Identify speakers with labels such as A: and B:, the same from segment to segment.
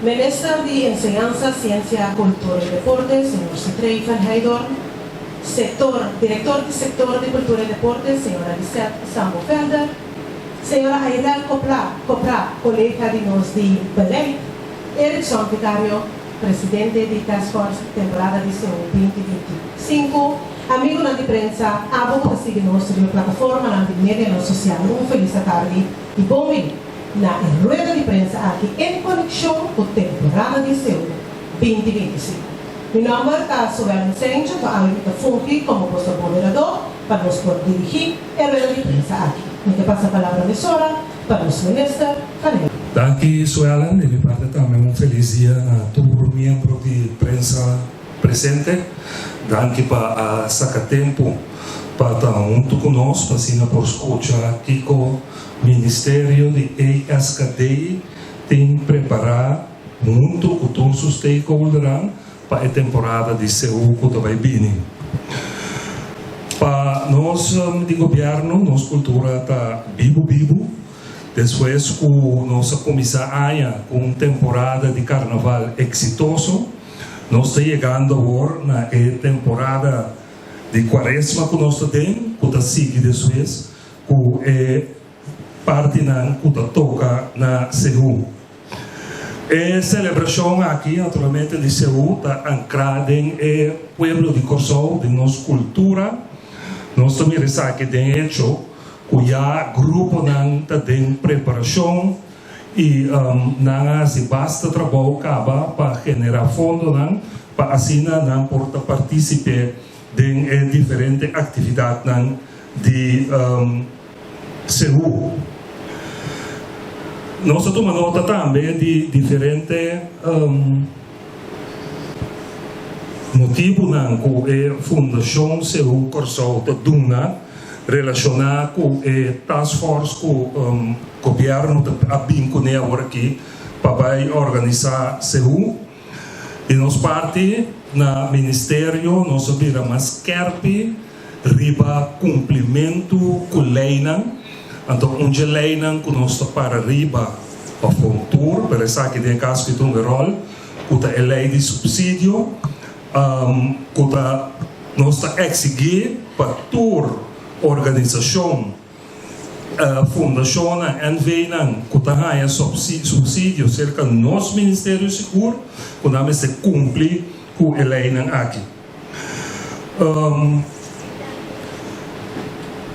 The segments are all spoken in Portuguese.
A: Minister de Enseñanza, Ciencia, Cultura y Deportes, señor Citrey Van Heydorn. Director del Sector de Cultura y Deportes, señora Lisette Sambo Felder. Señora Aidel Copra, colega de nos de Belém. Erickson Vicario, presidente de Task Force, temporada de 2025. Amigo da imprensa, abo para seguir-nos na plataforma na mídia social. Feliz tarde e bom dia na rueda de imprensa aqui em conexão com a temporada de seu 2025. Meu nome é Suelen Sencho, para a Funki como vosso moderador, para nos poder dirigir a rueda de imprensa aqui. Me passa a palavra de Sora para o ministro Canel.
B: Daqui, Suelen, de minha parte também feliz dia a todos os membros de imprensa presente. Danke para sacar tempo para estar junto conosco, assim, por escutar aqui com o Ministério de ESKD tem preparar junto com todos os stakeholders para a temporada de Seul que vai vir. Para nós de governo, nossa cultura está vivo. Depois com nossa comissária com uma temporada de carnaval exitoso, nós estamos chegando agora na temporada de quaresma que nós temos, que está seguindo depois, que é parte que toca na Seul. A celebração aqui, naturalmente, de Seul está ancrada em pueblo de Kosovo, de nossa cultura. Nós também aqui de hecho, que já grupo tem preparação e se basta trabalho para generar fundo para assim não porta participar de diferentes atividades de Seul. Nós tomamos nota também de diferentes motivos que a Fundação Seul Kosovo está relacionado com a task force que o governo está vinculando aqui para organizar Seul. E nós parte no Ministério, nós vira mais carpe, riba cumprimento com a lei. Então, onde a lei que nós está para riba para o futuro, para essa que tem caso que tem um rol, que é a lei de subsídio, que nós está exigir para toda organização, fundação, NV, que tem subsídio cerca do nosso Ministério Seguro, que nós se cumpre com a lei aqui.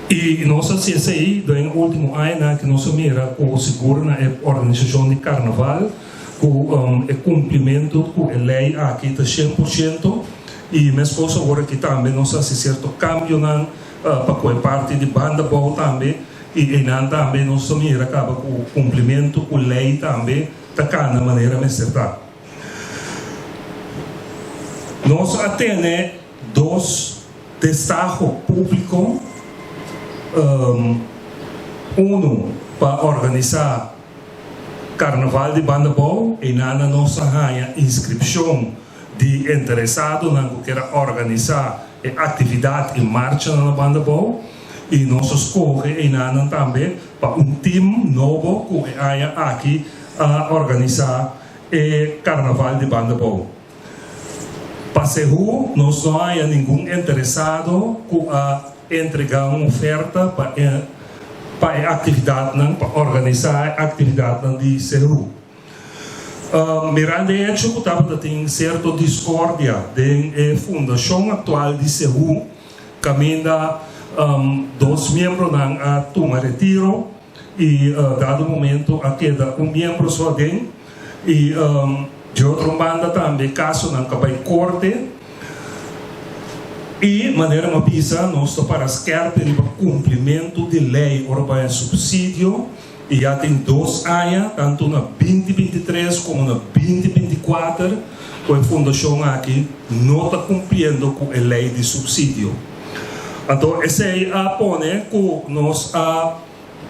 B: E nossa CSI, no último ano, que nós mira com o seguro na organização de carnaval, com o cumprimento com a lei aqui está 100%, e mesmo coisa agora que também nós fazemos certo câmbio para a parte de banda boa também, e também nós mira acaba com o cumprimento com a lei também, está cá na maneira mais certa. Nós atendemos dois destaques públicos. Para organizar Carnaval de Bandabou e na nossa inscrição de interessado que quer organizar a atividade em marcha na Bandabou e nós escolhe também para time novo que há aqui a organizar o Carnaval de Bandabou. Para Seul, nós não há nenhum interessado que entregar uma oferta para a atividade, para organizar a atividade de Seul. Mirando hecho que tem certa discórdia da fundação atual de Seul, caminha dois membros a tomar retiro e dado momento a queda membro só tem e de outra banda também caso não acaba corte. E, de maneira uma pisa, nós estamos para o cumprimento da lei europeia de subsídio, e já tem 2 anos, tanto na 2023 como na 2024, que a Fundação aqui não está cumprindo com a lei de subsídio. Então, essa é a pone que nós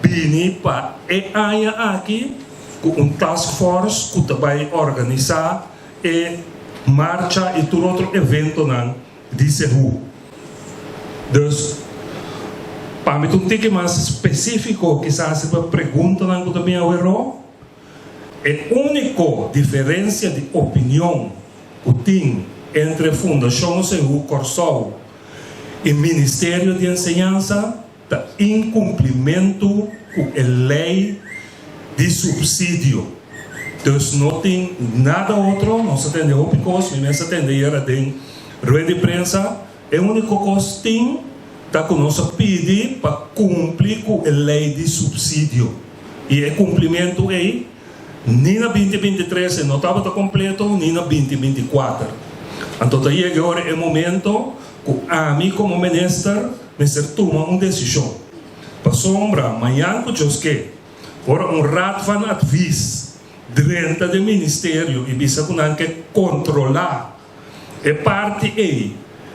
B: vimos para o ano aqui, com task force que vai organizar a marcha e todo outro evento de Seul. Dus, para mim, um tema mais específico, quizás, para pergunta que também é A única diferença de opinião que tem entre a Fundação CEU Corsol e o Ministério de Enseñança está em cumprimento com a lei de subsídio. Então, não tem nada outro, não se atende a coisa, nem se atende a rede de prensa. A única coisa que tem é que nós pedimos para cumprir com a lei de subsídio. E o cumprimento é nem na 2023 não estava completo, nem na 2024. Então, agora é o momento que a mim, como ministro, me toma uma decisão. Para sombra, amanhã que eu quero, agora rato van advies dentro do ministério e bisa que controlar a parte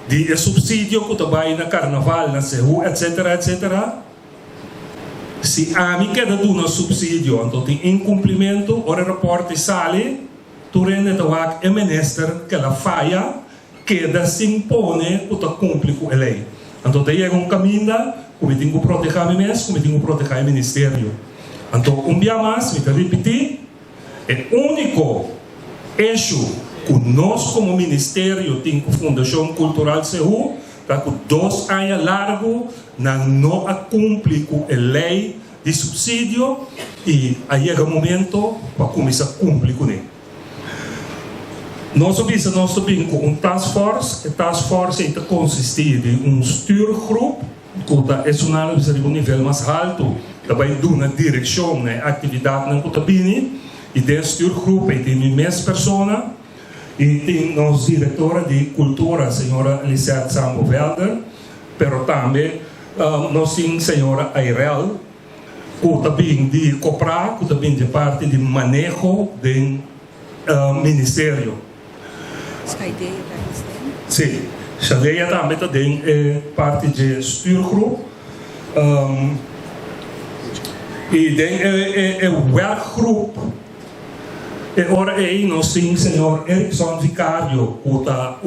B: de subsídio que vai na carnaval, na CEU, etc, etc. Se a mim quer dar um subsídio, então tem incumprimento, o reporte sai, tu rende a ministro que ela falha, queda se impone para cumprir com a lei. Então tem caminho, como tem que proteger a mim mesmo, como tem que proteger o ministério. Então, dia mais, me repetir, o único eixo que nós, como ministério, temos com a Fundação Cultural CEU, está com 2 anos largo, não cumprir com a lei de subsídio, e aí é o momento para começar a cumprir com ele. Nós estamos com task force, a task force consiste em stuurgroep, que é um nível mais alto, também dá uma direção na atividade na Cotabini, e desse stuurgroep tem mais pessoas, e tem nossa diretora de cultura, a senhora Lisette Sambo Velder, mas também nós temos a senhora Airel, que também de comprar, que também de parte de manejo do ministério. Sim, Shadeia também tem parte de stuurgroep. E tem o workgroep. E agora nós temos o senhor Erickson Vicario, que está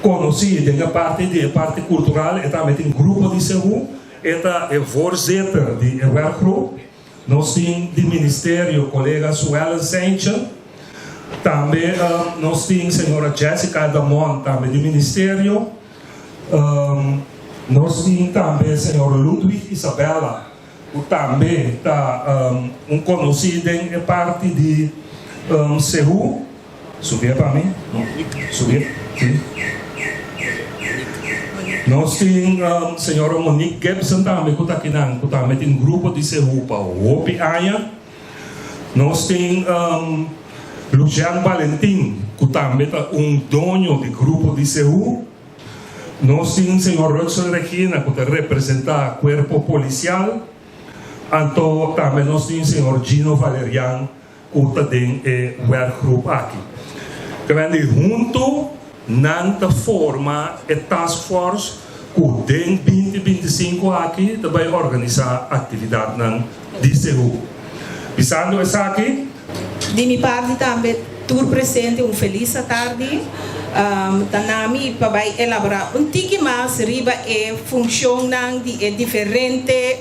B: conhecido na parte cultural, e também tem um grupo de CEU, e é o voorzitter do workgroep. Nós temos do Ministério, colega Suela Sanchez. Também nós temos a senhora Jessica Damon, também do Ministério. Nós temos também a senhora Ludwig Isabella, que também está conhecido em parte de CEU. Subir para mim? Subir? Sim. Nós temos a senhora Monique Gibson também, que está aqui, que também tem um grupo de CEU para o OPIAIA. Nós temos Luciano Valentim, que também é dono do grupo de CEU. Nós temos o senhor Roxel Regina, que representa o corpo policial. Então, também nós temos o senhor Gino Valerian, que tem o workgroup aqui. Então, junto, nanta forma a task force, que tem 2025 aqui, vai organizar a atividade de CEU. Pensando isso aqui,
C: de minha parte também, tur presente, feliz tarde. Tanami para elaborar pouco mais riba a função de diferente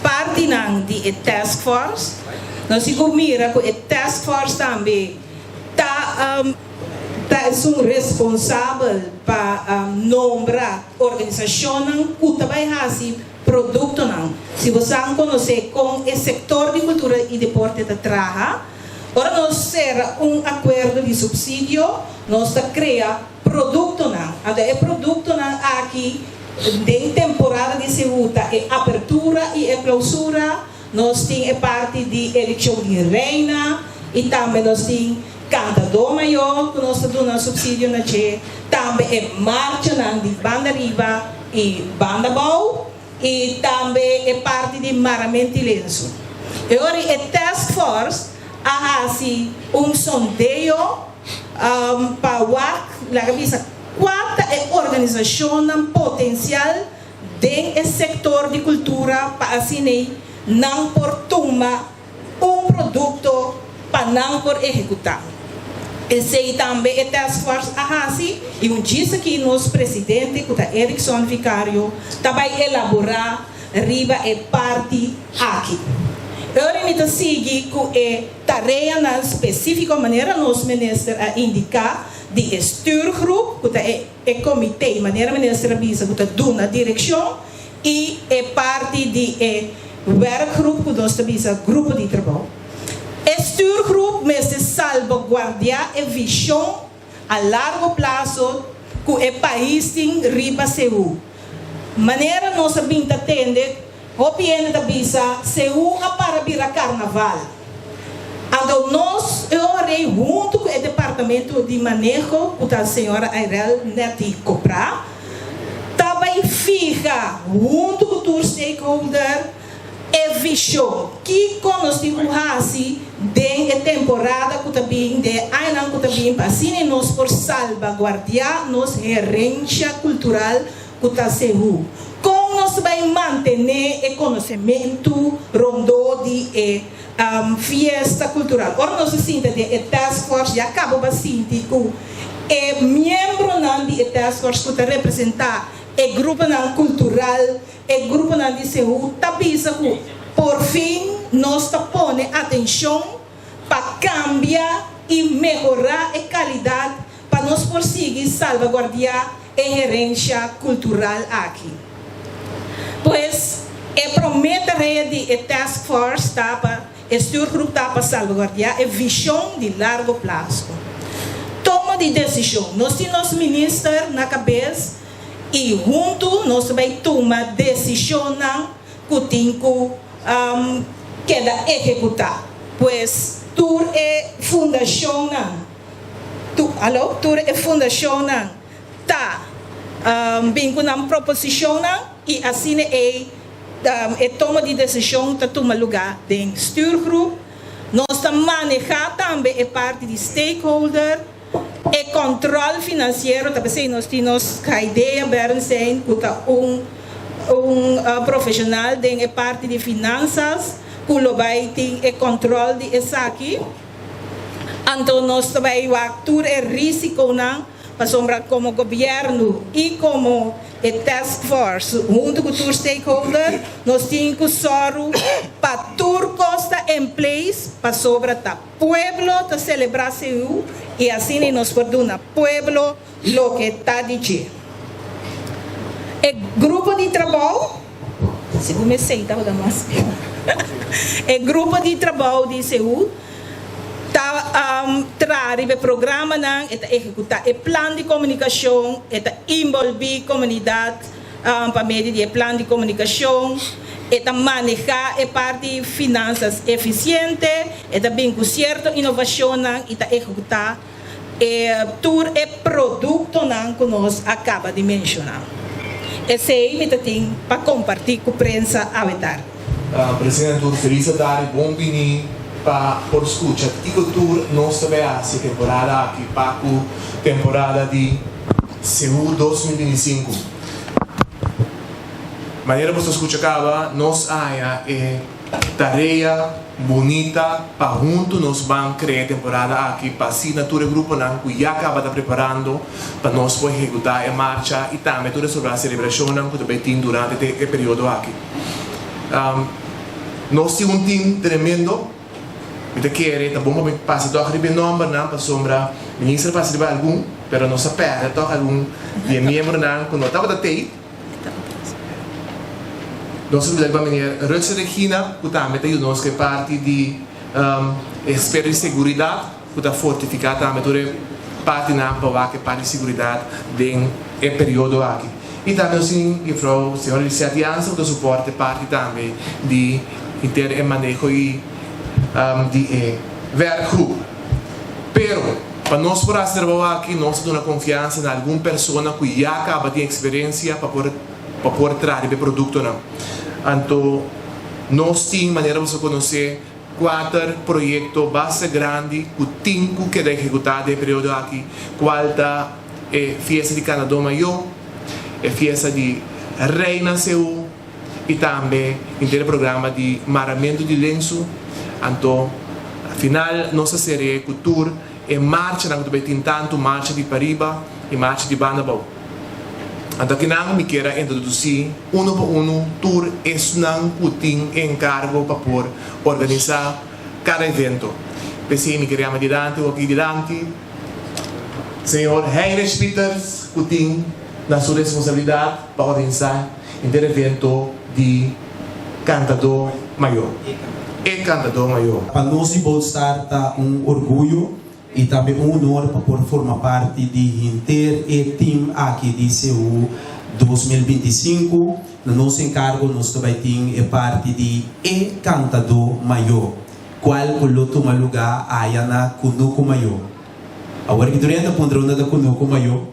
C: parte de task force. Nós mira que a task force também é responsável para nombrar organização que também faz produto. Se você não conhece com o setor de cultura e deporte de trabalho, agora nós será acordo de subsídio, nós cria produto. É produto aqui de temporada de segunda, é abertura e é clausura. Nós temos a parte de eleição de reina e também nós temos cantador maior, que nós damos subsídio na che. Também é marcha de banda riba e banda bau. E também é parte de maramento lenço. E agora a task force faz sondeio para ver qual é a organização potencial do setor de cultura para assim não por tomar produto para não por executar. Esse também é task force e disse que nosso presidente, que é Erickson Vicario, vai elaborar riba e parte aqui. Agora me sigue com a tarefa na específica maneira nos minister a indicar de stuurgroep, que é comitê, maneira minister avisa que do na direção e é parte de werkgroep que nós avisa grupo de trabalho. A stuurgroep mestre salvaguardiar a visão a largo prazo que o país tem riba seu. Maneira nós sabemos atender o piano da bisa se uma para vir a carnaval. Então nós orei junto com o departamento de manejo que a senhora Airel Neti comprar. Também fica junto com o tour stakeholder e visão que nós temos assim de temporada que também de ano que também passine nós por salvaguardar nossa herência cultural que está seguro. Como nós vamos manter o conhecimento rondou de fiesta cultural. Agora nós sentimos que a Task Force já acabou de sentir que o membro da Task Force que representa o grupo cultural, o grupo de saúde, está que por fim nós põe atenção para cambiar e melhorar a qualidade para nós conseguir salvaguardar a herência cultural aqui. Pois, promete de Task Force este grupo para salvaguardar a visão de largo prazo. Toma de decisão. Nós temos ministro na cabeça e junto nós vamos tomar decisão que tem que executar. Pois, tur é fundação tur é fundação tá bem com uma proposição e assim é toma de decisão para tomar lugar em stuurgroep. Nós estamos manejando também a parte de stakeholder e controle financeiro. Também nós temos a ideia de profissional de parte de finanças que vai ter o controle de isso aqui. Então nós também atuar o risco para sombra como governo e como a task force, junto com o stakeholder, nós temos que soro para tur costa em place para sobra ta pueblo ta celebração e assim nós perdona pueblo lo que está dizendo. O grupo de trabalho, se comecei tá da mais. O grupo de trabalho de saúde trazer o programa executar o plano de comunicação, envolver a comunidade para meio de plano de comunicação, manejar a parte de finanças eficiente, também com certa inovação e executar todo o produto que nós acaba de mencionar. Esse aí tem para compartilhar com a prensa a verdade.
D: Presidente, feliz a dar bom dia por escuta. E cultura nós também assim temporada aqui para a temporada de Seul 2025. Maneira você escuta acaba nós há tarefa bonita para junto nós vamos criar temporada aqui para assinatura grupo não que já acaba de preparando para nós poder executar em marcha e também toda sobre a celebração que também tem durante o período aqui. Nós temos um time tremendo. Kita quer, tá bom para passar toque de nome não para sombra ministro passa de algum, pero não se perde toque algum de membro não quando estava da TI. Nós vamos levar menina Rutsa Regina, que também tem nós que parte de espécie de segurança, que está fortificada também toda parte na para que parte de segurança em período aqui. E também assim que a senhora de 7 anos que suporta parte também de ter manejo e de werkgroep. Pero, para nós por trabalhar aqui, nós temos confiança em alguma pessoa que já acaba de experiência para poder trazer o produto. Então, nós temos maneira de conhecer 4 projetos bastante grandes, que 5 que é executado no período aqui. Qual é a festa de Canadá Maior, a festa de Reina Seul e também o programa de maramento de lenço. Então, afinal, nossa série cultura é marcha, não tem tanto marcha de Pariba e marcha de Bandabau. Então, que não me queira introduzir uno por uno, tour não putin encargo para por organizar cada evento. Pensei me queria mais diante ou aqui diante. Senhor Heinrich Peters, putin na sua responsabilidade para organizar este evento de cantador maior. E cantador maior.
E: Para nós de Bolstar está orgulho e também honor para formar parte de Inter e team aqui de CU 2025. No nosso encargo, nós também temos parte de E Cantador Maior, qual o toma lugar aí na Kunuku Maior. Agora que durante a ponderona da Kunuku Maior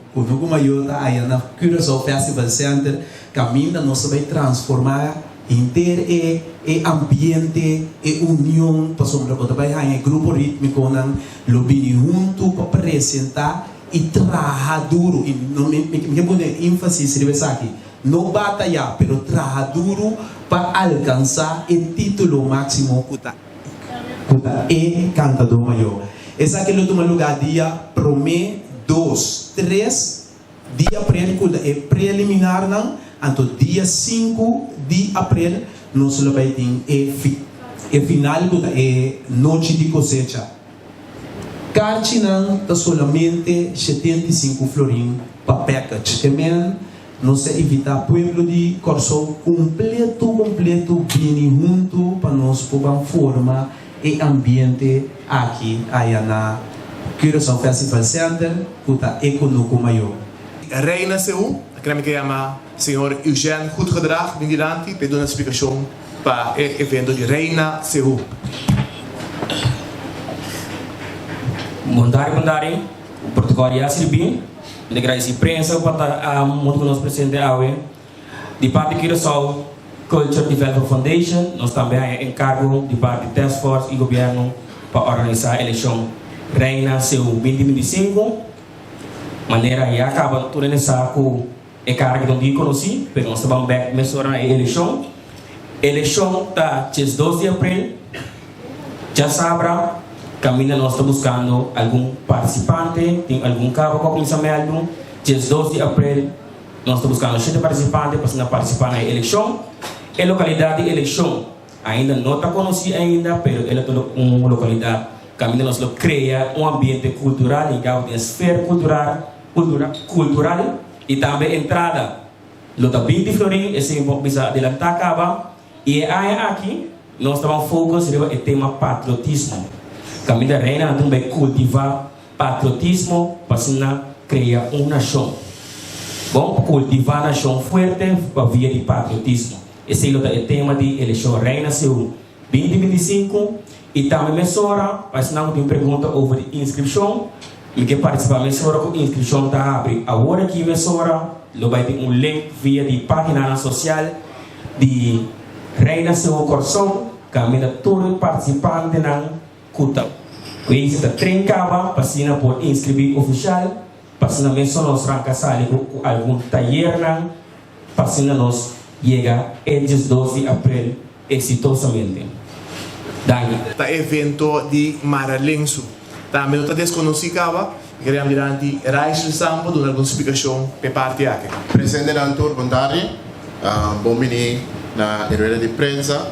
E: está aí na Curaçao Festival Center, caminho nós vai transformar Inter e ambiente e união para sombra para trabalhar em grupo rítmico não lobby junto para apresentar e trabalhar duro e não me ênfase se aqui não batalhar, pero trabalhar duro para alcançar o título máximo kuta e cantador maior. Esse aqui é o lugar dia 1, 2, 3 dia preliminar não. Então, dia 5 de abril, nós vamos ter o final da noite de cosecha. Cartinão está solamente 75 florim para package. Também, nós evitar o pueblo de Corsão completo, bem junto para nós poder formar e ambiente aqui, aí na Curaçao Festival Center, que está econômico maior.
D: Reina CU, que me chama senhor Eugênio Goed Gedrag, vindilanti, para dar uma explicação para o evento de Reina CU.
F: Bom dia, o protocolo é assim, de graça imprensa, para muito nós presente hoje, de parte de Curaçao Culture Development Foundation, nós também encargo de parte de Task Force e governo para organizar a eleição Reina CU 2025. Maneira que acaba tudo nessa com é cara que não digo conheci, mas nós estamos bem mencionando a eleição. Eleição tá dia 12 de abril. Já sabe, caminho nós estamos buscando algum participante, tem algum cabo com começamento. Dia 12 de abril nós estamos buscando 7 participantes para participar na eleição. A localidade de eleição ainda não está conhecida ainda, mas ela é uma localidade caminho nós cria um ambiente cultural, em que a esfera cultural e também entrada luta bem de florim esse bisa adelantar acaba e aqui nós estamos focados no tema patriotismo caminho da reina também cultivar patriotismo para criar uma nação bom cultivar a nação forte para via de patriotismo esse é o tema de eleição reina CU 2025 e também mesora mas não tem pergunta over inscrição e que participar mesora com inscrição está abre agora que mesora lo vai ter link via de página social de Reina CU Corsão caminha todo participante na cuta que está trincava passina por inscrever oficial passina mesora nos rancasali com algum taller na passina nos chega el 12 de abril exitosamente.
D: Tá evento de Maralenso. Também está desconhecido, queremos dizer, Raíssa Sampo, dar alguma explicação para parte aqui.
G: Presidente Dantor, bom tarde. Bom dia na rueda de prensa.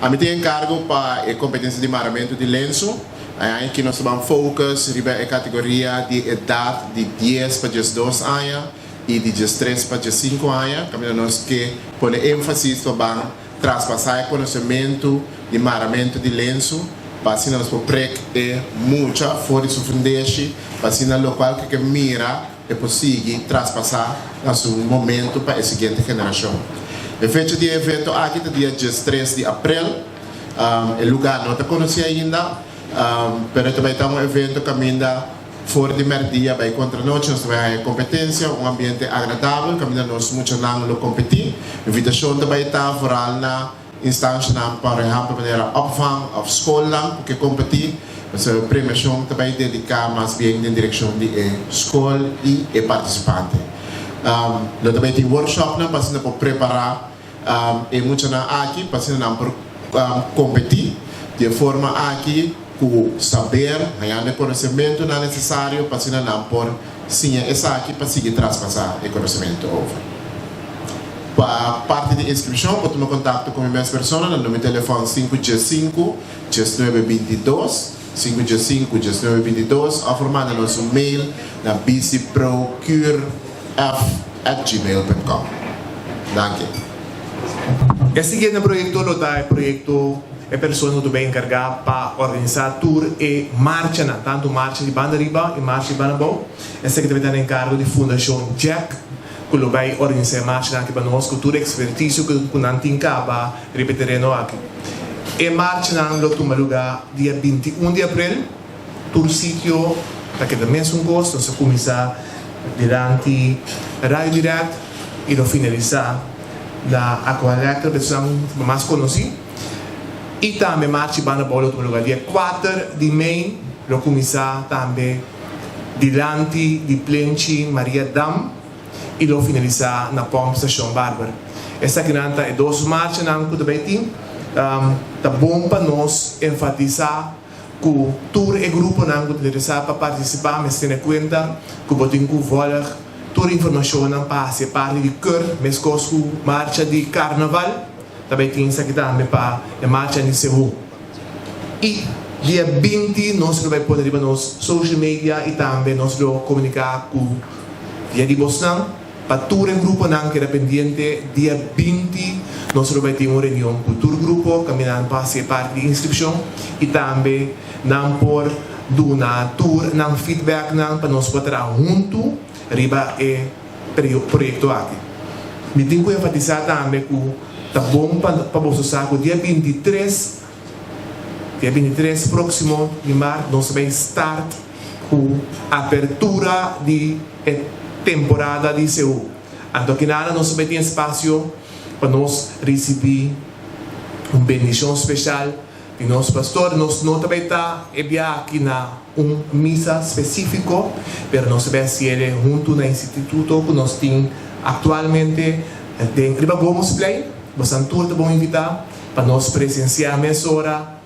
G: A mim tem encargo para a competência de maramento de lenço. Aí que nós vamos focus na categoria de idade de 10 para 12 anos e de 13 para 5 anos. Caminho nós que põe ênfase para transpassar o conhecimento de maramento de lenço. Para assim nós podemos ter muita fora de sofrência, para assim no local que mira é possível transpassar no seu momento para a seguinte geração. A fecha de evento aqui é dia 13 de abril. O lugar não está conhecido ainda, mas também está um evento que ainda fora de merdia, vai contra nós, nós vai competência, um ambiente agradável, que ainda nós muito não competir. A invitação também está fora na instância, por exemplo, maneira opvang of escola, porque competir, mas a premiação também dedicar mais bem na direção de escola e participante. Nós também tem workshop para você preparar e muito aqui para você competir de forma aqui com saber, ganhando conhecimento não necessário para se não por sim essa aqui para seguir traspassar o conhecimento over. Para parte de inscrição, pode tomar contato com a minha pessoa no meu telefone 5G5-1922 5G5-1922 ou formando nosso mail na bcprocuref@gmail.com. Danke.
D: O seguinte projeto é projeto é pessoa que vai encarregar para organizar tour e marcha, tanto marcha de banda riba e marcha de banda bom. Essa que deve estar em cargo de Fundação Jack, que vai organizar marcha aqui para nós, cultura expertise que não tem caba repetiremos aqui. E marcha no toma lugar dia 21 de abril, tour sítio, que também é um gosto, nós começar durante Radio Direct e no finalizar da Aqualectra, pessoa mais conhecida. E também marcha banda bola no lugar dia 4 de maio, lo começar também diante de Plenchi Maria Dam e lo finalizar na Pomp Station Bárbara. Essa que nanta é 2 marchas que também tem. Tá bom para nós enfatizar que o tour e grupo não que interessar para participar, mas tem conta que botem que volar toda informação para ser parte de cor, mas com marcha de carnaval. Também tem isso aqui também para a marcha de Seul. E dia 20 nós vamos poder ir nos social media e também nós vamos comunicar com dia de Boston para tour em grupo não que era pendente dia 20 nós vamos ter uma reunião com o tour grupo caminhando para ser parte de inscrição e também não por dar tour não feedback não para nós poder junto riba e projeto aqui. Me tenho que enfatizar também que tá bom para você saber dia 23 próximo de março nós vamos start com a abertura de temporada de Seul. Então que nada nós vamos ter espaço para nós receber uma bendição especial de nosso pastor. Nós não também está aqui na missa específico, mas nós vamos ser junto no instituto que nós temos atualmente em Riba Gomes Play. Você todos vão invitar para nós presenciar a mesa hora,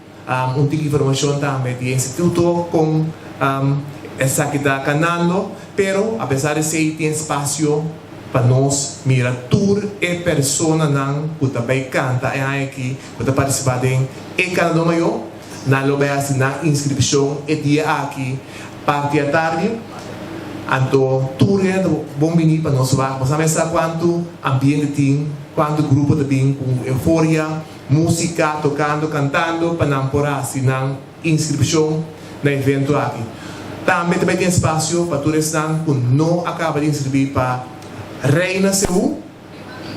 D: tipo de informação também do instituto com essa que está canando, pero apesar de ser tem espaço para nós mirar tour e persona não que também canta aqui, que está participando em Canadá maior, na lugar na inscrição e dia aqui parte à tarde. Então, tour é bom venir para nós lá. Você sabe quanto ambiente tem, quanto grupo também com euforia, música, tocando, cantando, para não por assim na inscrição no evento aqui. Também tem espaço para todos que não acabam de inscrever para Reina Seul,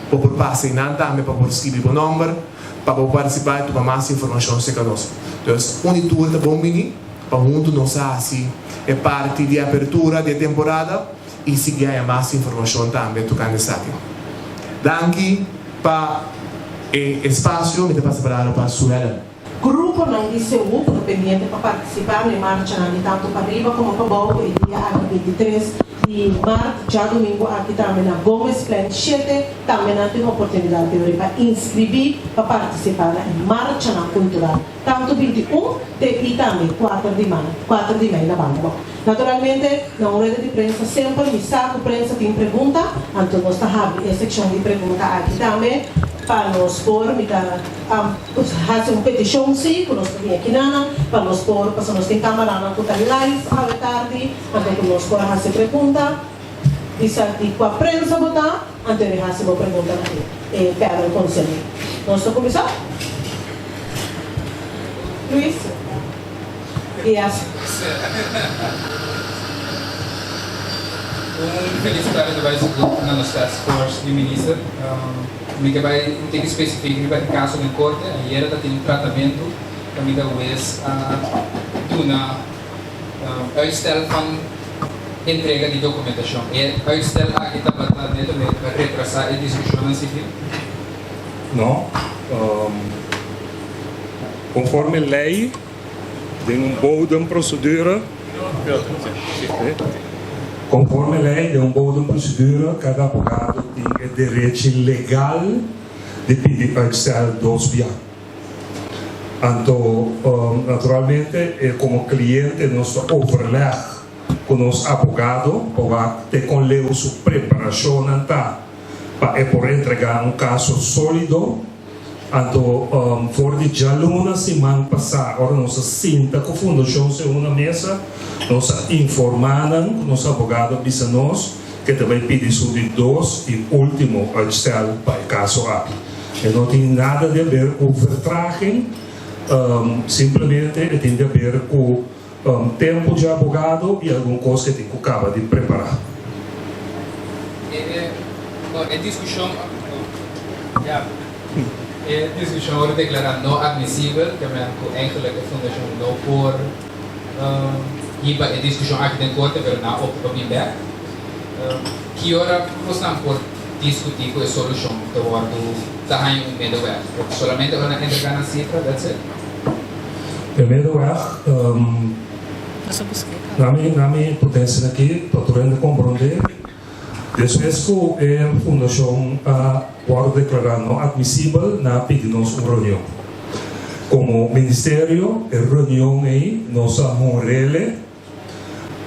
D: para passar também para escrever o número, para participar e tomar mais informação conosco. Então, um tour é bom venir, para junto nós assim. É parte de abertura da temporada e se ganha mais informação também tocando isso aqui. Danke para o espaço, me passa a palavra para a Suela.
A: Grupo não disse o pendente para participar na marcha não tanto para riba como para baixo e dia 23 de março, já domingo aqui também na Gomes Plan 7, também não tem oportunidade para inscrever para participar na marcha na cultural, tanto 21 e também 4 de maio na Bambo. Naturalmente, na hora de prensa sempre me saco prensa tem pergunta, então nós temos a secção de pergunta aqui também. Para nós pôr, fazer uma petição, sim, que nós temos aqui, para nós pôr, para nós ter câmera, não pôr live, à tarde, então nós pôr fazer pergunta, e se com a prensa botar, então ele fazer uma pergunta aqui, e pega o conselho. Nós vamos começar? Luís? Yes.
H: Felicidade do Vice na nossa task force de ministra. Que vai ter que especificar em caso de corte, aí era tendo tratamento, também da UES na uitstel van entrega de documentação. E uitstel aqui está para retrasar a discussão civil?
B: Não. Conforme lei, tem bodem procedura. Conforme a lei de bodem procedura, cada advogado tem o direito legal de pedir uitstel 2 jaar. Então, naturalmente, como cliente, nós overleg com os advogados para ter com sua preparação para por entregar caso sólido. Então, por de jaluna semana passada, agora nós sinta que a fundação se uma mesa, nós informaram com os advogados nós que também pedir de 2 e último uitstel para o caso A. E não tem nada a ver com vertragem, simplesmente tem a ver com tempo de advogado e alguma coisa que tem que acabar de preparar.
H: É discussão, agora declarar não admissível, que é eigenlijk a fundação não por ir para a discussão aqui dentro da corte, mas não opta para back. Que hora nós estamos por discutir com a solução do tamanho do middleware? Solamente para entregar na cifra, that's it?
B: O middleware, na minha potência aqui, estou tentando compreender. Depois que a fundação pode declarar não admissível, na pedimos uma reunião. Como ministério, a reunião aí, nós vamos rele.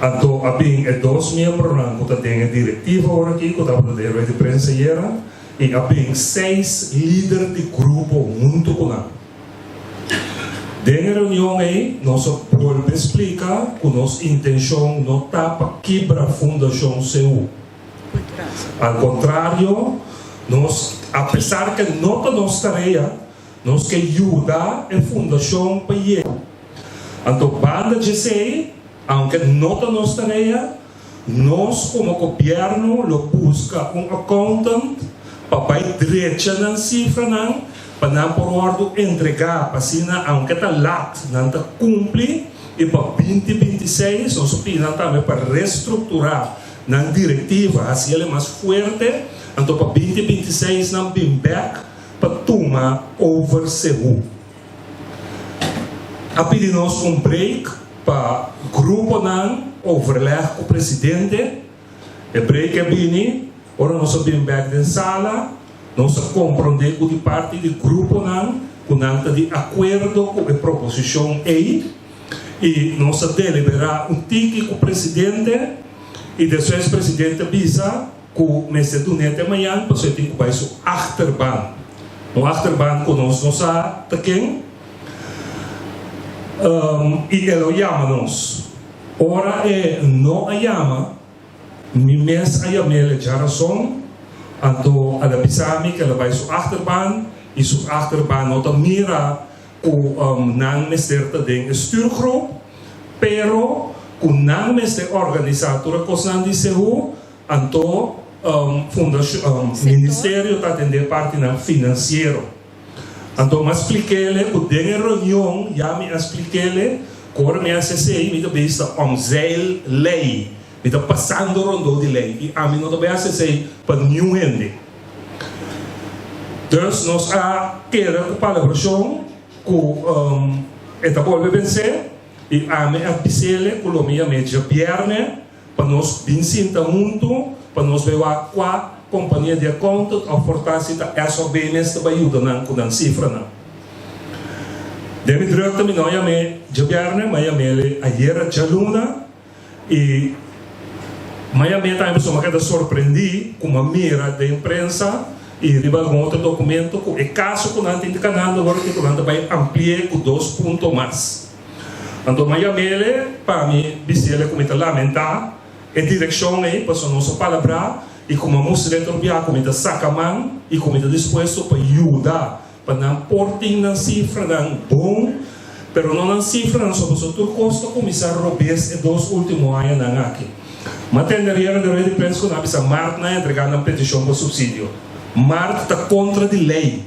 B: Então, abing 2 membros que têm a diretiva agora aqui, que está a poder de prensa e abing 6 líderes de grupo junto com nós. Dentro da reunião aí, nós podemos explicar que nossa intenção não está para quebrar a fundação CU. Ao contrário, nós, apesar que não é nossa tarefa, nós queremos ajudar a fundação para ir. Então, banda de sei, aunque não é nossa tarefa, nós como governo busca accountant para ir direito na cifra, para não por entregar para cima, aunque está lá, não está cumprir, e para 2026, nós opinamos também para reestruturar na diretiva, assim ela é mais forte, então para 2026 não vem back para tomar over CU. A pedir nós break para o grupo não overleg com o presidente, o break é bem, agora nós vem back na sala, nós compreender com a parte do grupo não, com nada de acordo com a proposição aí, e nós deliberar ticket com o presidente. E depois o presidente avisa que o mês de dunete amanhã você tem que vai o achterban. O achterban conosco nós está quem? E ele chama-nos. Ora não a chama, mi mês a chamele já razão, então ela avisa-me que ela vai o achterban, e o achterban não mira o não mesterta de stuurgroep, pero com não mestre organizadora coisa de CU, então ministério está atendendo parte não financeiro. Então me expliquei-lhe que dentro da reunião já me expliquei-lhe que agora me acessei me está omzeil lei, me está passando rondo de lei e a mim não está acessei para nenhum ende. Então nós queremos com a colaboração que está por vencer. E a minha piscina, Colômbia média viernes, para nós vincinta muito, para nós ver a companhia de conta, a fortalecida essa bens que vai ajudar com a cifra não. Deve direto também não é média viernes, mas é média ayer já luna e mas é média também só me surpreendi com uma mira da imprensa e riba com outro documento que é caso que não tem canal agora que não vai ampliar com 2 pontos mais. Então, Miami, para mim, bisele como está lamentar, a direção aí, para a nossa palavra, e como a moça retorbiar, como está sacaman, e como está disposto para ajudar, para não portar na cifra, não bom, pero não na cifra, não sobre o turcosto, começar a roubar os 2 últimos anos não aqui. Mas tenderia de rede penso que não precisa Marte não entregar na petição para subsídio. Marte está contra a lei.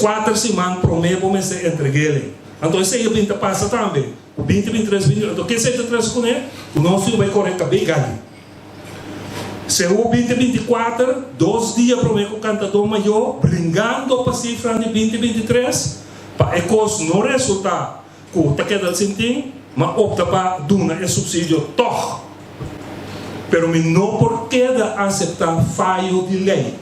B: 4 semanas, prometo, mas entreguei. Então, isso aí a passa também. O 2023, então, quem sai de trás com ele? O nosso vai correr bem galho. Se o 2024, 2 dias para o cantador maior, brincando para a cifra de 2023, para ecos não resultar com o taqueda de sentim, mas opta para dar o subsídio toch. Pero não por que aceitar falho de lei.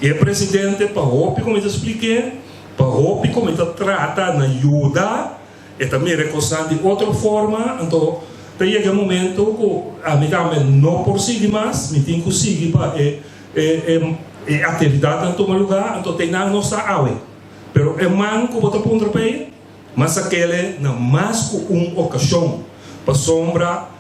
B: E o presidente, para o como eu expliquei, para hopi como está trata na ajuda e também recosando de outra forma, então chega um momento que a mim também não prossegue mais, me tem que seguir para atividade em todo lugar, então tem nada não está awe. Pero é man que bota ponto para mas aquele não mais que uma ocasião para sombra.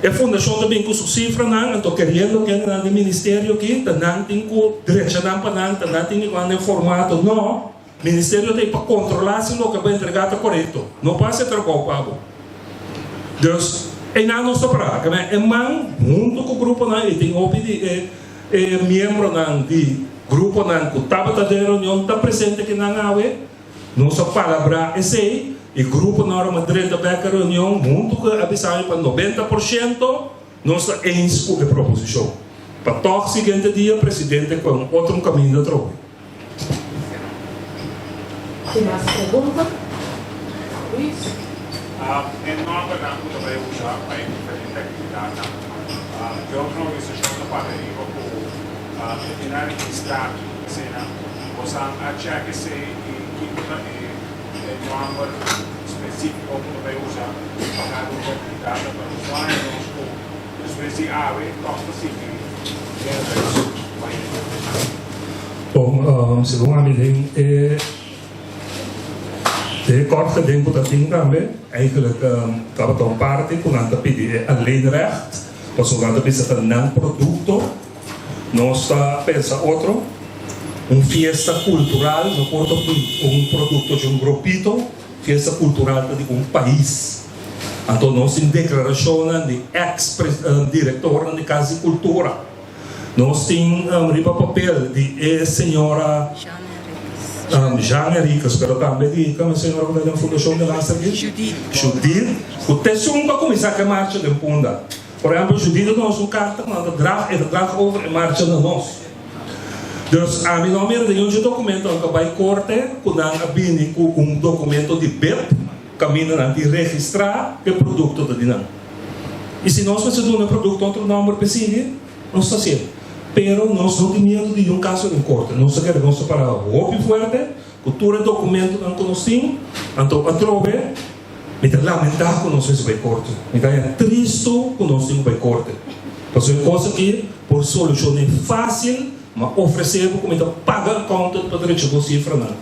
B: A fundação também com cifra não, então querendo que no ministério aqui, não tem que direito não para não tem que mandar formato não. Ministério tem para controlar se o que vai entregar está correto. Não passa trocar o pago. Dus, e não nos para, é man junto com o grupo não, e tem membro não de grupo não que estava da reunião está presente aqui na nave, nossa palavra é sei. E grupo na hora Madrid da Beca reunião, junto com a avisagem para 90%, nós estamos ens com a proposição. Para o seguinte dia, o presidente com outro caminho de troca.
A: Tem mais pergunta? Luiz?
I: En norma na puta vai usar para diferente atividade. De outra organização da parte de o veterinário que está cena, você acha que se norma específica como vai usar para cada atividade para os usuários ou espécie ave, costa civil.
B: Bom, segundo a mim, de kort gedenk dat ding daarmee eigenlijk dat we een parte con anta pedir alleenrecht mas o anta pensa não produto não está pensa outro fiesta cultural no porto produto de grupito fiesta cultural de país então nós em declaração de ex-diretor de Casa de Cultura nós temos riba papel de senhora Jean Henriques, pero também de como a senhora da Fundação de Lança aqui, Judith, o texto nunca começa a marcha de Punda. Por exemplo, Judith nós um carta quando drag over a marcha de nós. Dus a mim não me de um documento que vai corte, quando a bini com documento de BEP, caminho de registrar o produto do dinam. E se nós fazemos um produto outro número perseguir, não está certo. Pero nós não temos de um caso de corte. Nós queremos para o roupa forte, cultura documento que nós temos, então a trove, me dá lamentar que nós vai corte. Me dá triste que nós temos vai corte. Porque é coisa que por solução é fácil, mas oferecemos como então paga a conta para receber cifra não.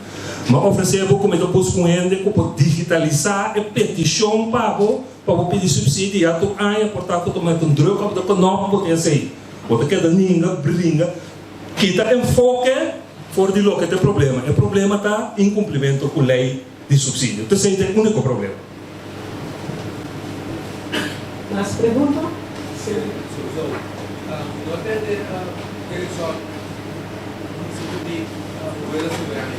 B: Mas oferecemos como então buscar gente que pode digitalizar a petição para pedir subsídio e a tu aí portanto tomar um droga para não poder sair. Porque cada ninguém brinca, kita enfoque fora de lo que tem problema. O problema está em cumprimento com a lei de subsídio. Então, esse é o único problema.
A: Mais pergunta?
J: Sim. Não atende aquele só de moeda soberana.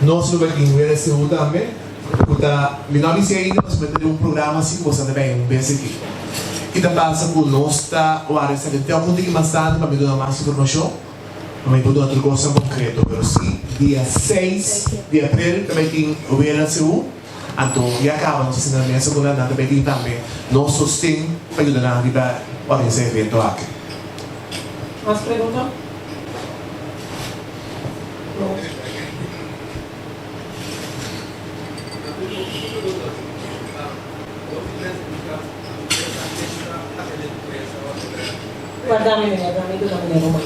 D: Nós não vamos ver esse também. Porque me não disse ainda, mas vai ter um programa assim, você também um pensa aqui. E da base com nós está o área de tem um pouquinho mais tarde para me dar mais informação, para me dar outra coisa concreta. Mas sim, dia 6 de abril também tem o VNCU, então já acaba nossa assinamento com a também tem também nós sustém para ajudar a arribar a esse evento aqui.
A: Mais pergunta? Guardami do maneiro mais.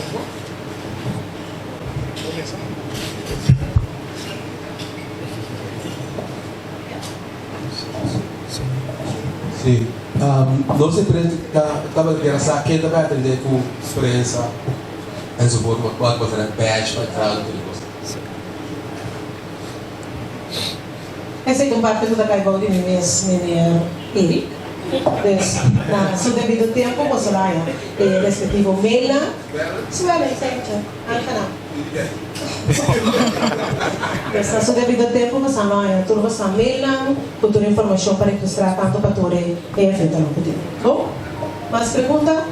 K: Sim. Não se prende estava interessado quem também atender com experiência em suporte pode fazer badge para entrar no
A: Essa é a parte da Caibal de Menino Eric. Na seu devido tempo, você vai respectivo mail, suele sempre, ancana. Na seu devido tempo, você vai tudo você mail, com toda a informação para registrar tanto para todo e enfrentar o poder. Bom, mais pergunta?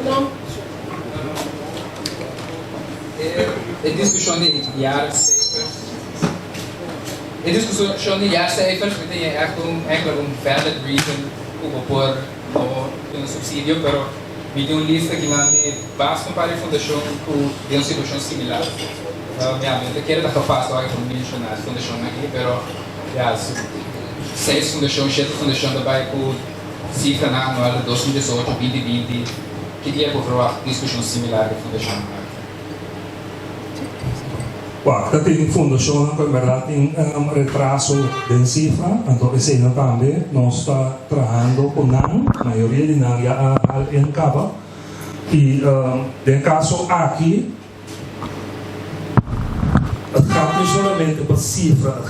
A: Não.
H: É discussão de jaarcijfers. In discussie die jaarcijfers vind je echt eigenlijk een valid reason om voor een subsidie, pero Me deu uma lista que lá de basta comparar a fundação com uma situação similar. Minha mente quer dar capaz de mencionar a fundação aqui, mas 6 fundações, 7 fundações também com cifra na anual de 2018, 2020, que dia por provar discussão similar da fundação.
B: Quarta tem fundação que verdade tem retraso de cifra, então esse ano também nós está trabalhando com a maioria de nós já acaba e de caso aqui não solamente para cifra,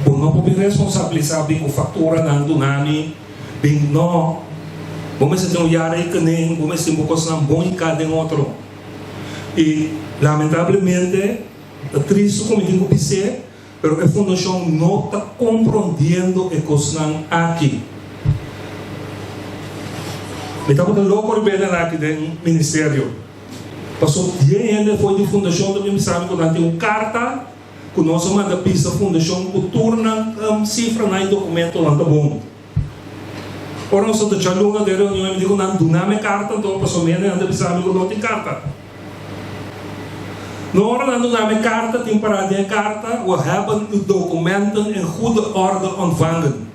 B: não pode responsabilizar bem com fatura do nani, bem não, vamos ter um yara que nem, vamos ter um pouco bom em cada outro e lamentavelmente é triste como digo você, mas a fundação não está compreendendo a questão aqui. Me estava louco de ver aqui no ministério. Passou 10 anos foi de fundação também me sabe quando tem uma carta que nós manda pista fundação que torna cifra no documento lá tá bom. Ora nós estamos já longa de reunião me digo não dá carta então passou menos anda pensar que não tem carta. Na hora não dá carta tem para de carta we hebben uw documenten in goede orde ontvangen.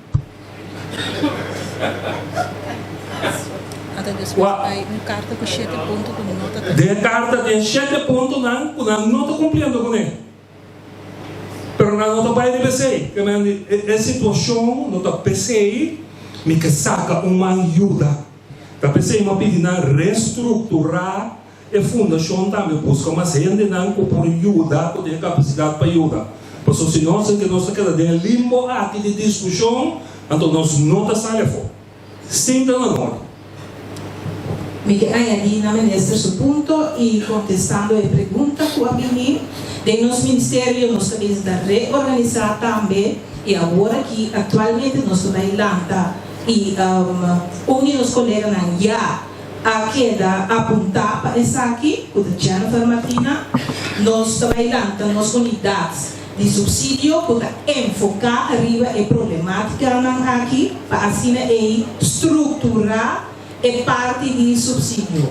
L: Carta com 7 pontos com nota.
B: De carta tem 7 pontos não nota cumprindo com ele. Pero na nota vai de PCI, que é situação nota PCI me que saca uma ajuda. A PCI me pede na reestruturar a fundação também busca mais gente não por ajuda, por ter capacidade para ajudar. Porque se nós que nós queda de limbo aqui de discussão, então nós não está saindo. Sinta na hora.
C: Me que aí na ministra su ponto e contestando a pergunta que a mim de nosso ministério nós estamos a reorganizar também e agora que atualmente nós estamos lá e unir os colegas já a queda apontar para essa aqui o da Jennifer Martina nós estamos lá nossas unidades de subsídio para enfocar arriba a problemática aqui para assim estruturar é parte de subsídio.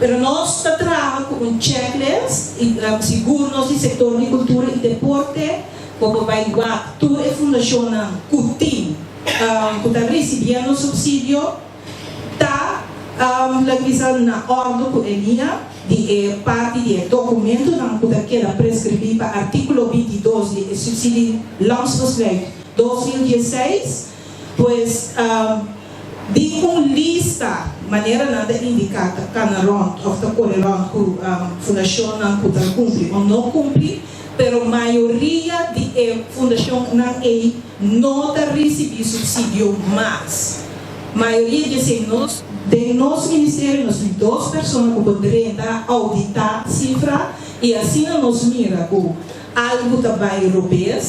C: Mas nós trabalhamos com um checklist, e seguro nosso setor de cultura e deporte, como vai igual, tudo é fundação CUTIM, que está recebendo subsídio, está legalizado na ordem com a linha, de parte de documento, que está prescrevido para artigo 22 de subsídio Landsbesluit 2016, pois de uma lista, maneira nada indicada, canaront, ou da correront, que a fundação não cumpre ou não cumpre, mas a maioria de fundação não está recebendo subsídio mais. A maioria de nosso ministério, nós temos 2 pessoas que poderiam auditar a cifra e assim nós mira com algo também europeu,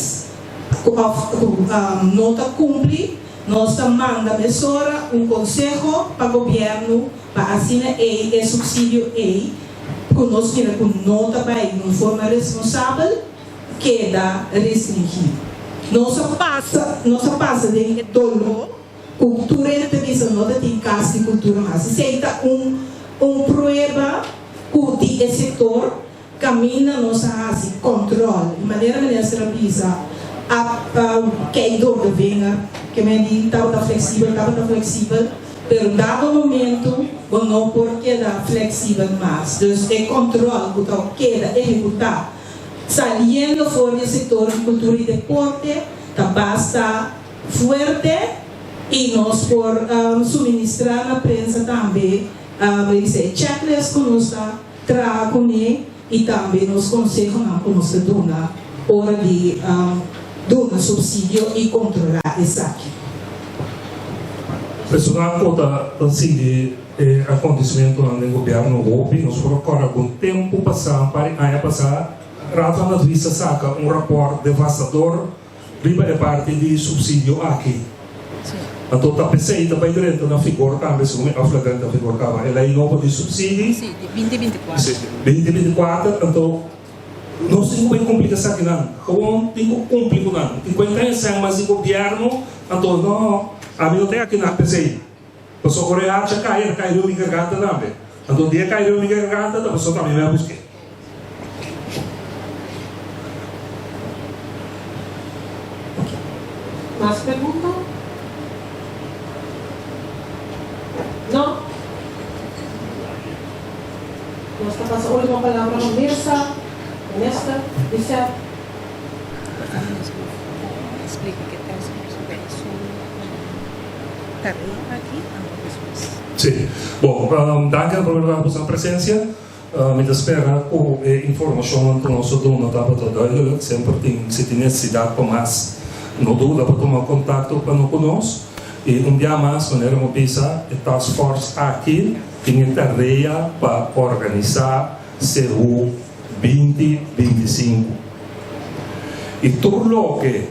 C: que não está cumpre. Nós manda mesora conselho para o governo para assinar o subsídio que nós temos com nota para de forma responsável que dá restringido. Nós passa de dolor, cultura e televisão, nós temos casa de cultura, mas aceita prova que o setor caminha nossa controle, de maneira ministra que é dor de venha que me diz estava flexível, pero dado momento não porque dá flexível mais, então é controle que queda executar saindo fora do setor de cultura e deporte, tá basta forte e nós por suministrar na prensa também esse checklist que nós trabalhamos e também nos conselhos que nós damos hora de do subsídio e controlar isso aqui.
B: Pessoal, conta assim de acontecimento no governo golpe, nós procuramos algum tempo passar Rata na vista saca rapport devastador riba a parte de subsídio aqui. Então tá pensei também direito na figura também se a flagrante figura cava ela é nova de subsídio.
L: Sim, de 2024.
B: 2024 então não se tem complicação aqui não. Como tem complicação não. Tem coisa mas o governo então não a mim tem aqui na pensei. Pessoa coreana já cai o única garganta também. Então dia cai o única garganta, a pessoa também vai buscar.
A: Mais pergunta? Não? Nós estamos passando a última palavra na mesa. Nesta, Lizeth.
L: Explica que está aqui.
B: Sim. Bom, danke por sua presença. Me espera com a informação que nós damos na tabela sempre se tem necessidade para mais, não dúvida para tomar contato conosco. E dia mais, quando éramos pensar, a Task Force aqui tem tarefa para organizar CU 2025. E tudo o que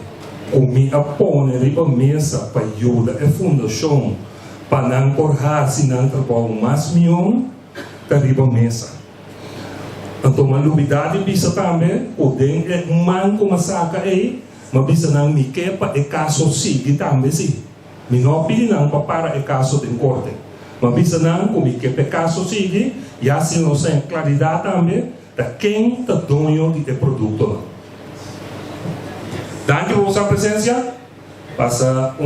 B: me apone riba mesa para ajudar a fundação para não correr se não trabalhar mais milhão da riba mesa. Então, a novidade bisa também, o den é manco masaca aí, mas bisa não me quepa e caso sigue também sim. Me não pedi não para o caso de corte, mas bisa não como me quepa caso sigue e assim nós temos claridade também de quem está dono do produto. Danke por sua presença. Passa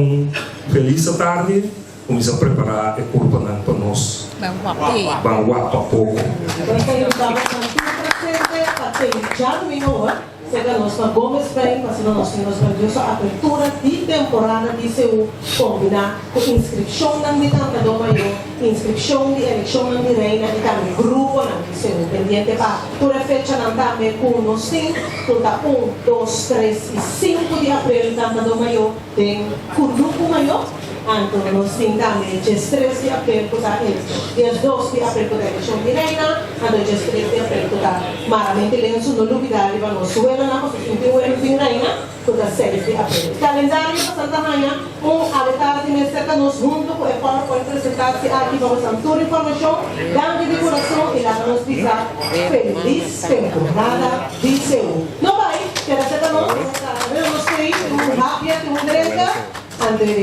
B: feliz tarde. Começa a preparar a curva para nós. Vamos lá para pouco. Chega nós para Gomes Bem, passando nós temos a abertura de temporada de CU combinar com inscrição na mitad do maio, inscrição de eleição na reina e também grupo na CU pendiente para toda fecha na também com nós tem toda 1, 2, 3 e 5 de abril na do maio tem grupo maior. Então, nós temos também dia 3 de abril para dia 2 de abril para a eleição de reina, então dia 3 de abril para Maramente Lenço, no novidade, vamos subir na posição de reina, para 6 de abril. Calendário para Santa Maria, avatar de nesta nós junto com o PowerPoint apresentar-se aqui, vamos dar toda a informação, grande de coração e lá nos dizer feliz temporada de CU. Não vai, quer dizer, nós temos um rápido, um direito,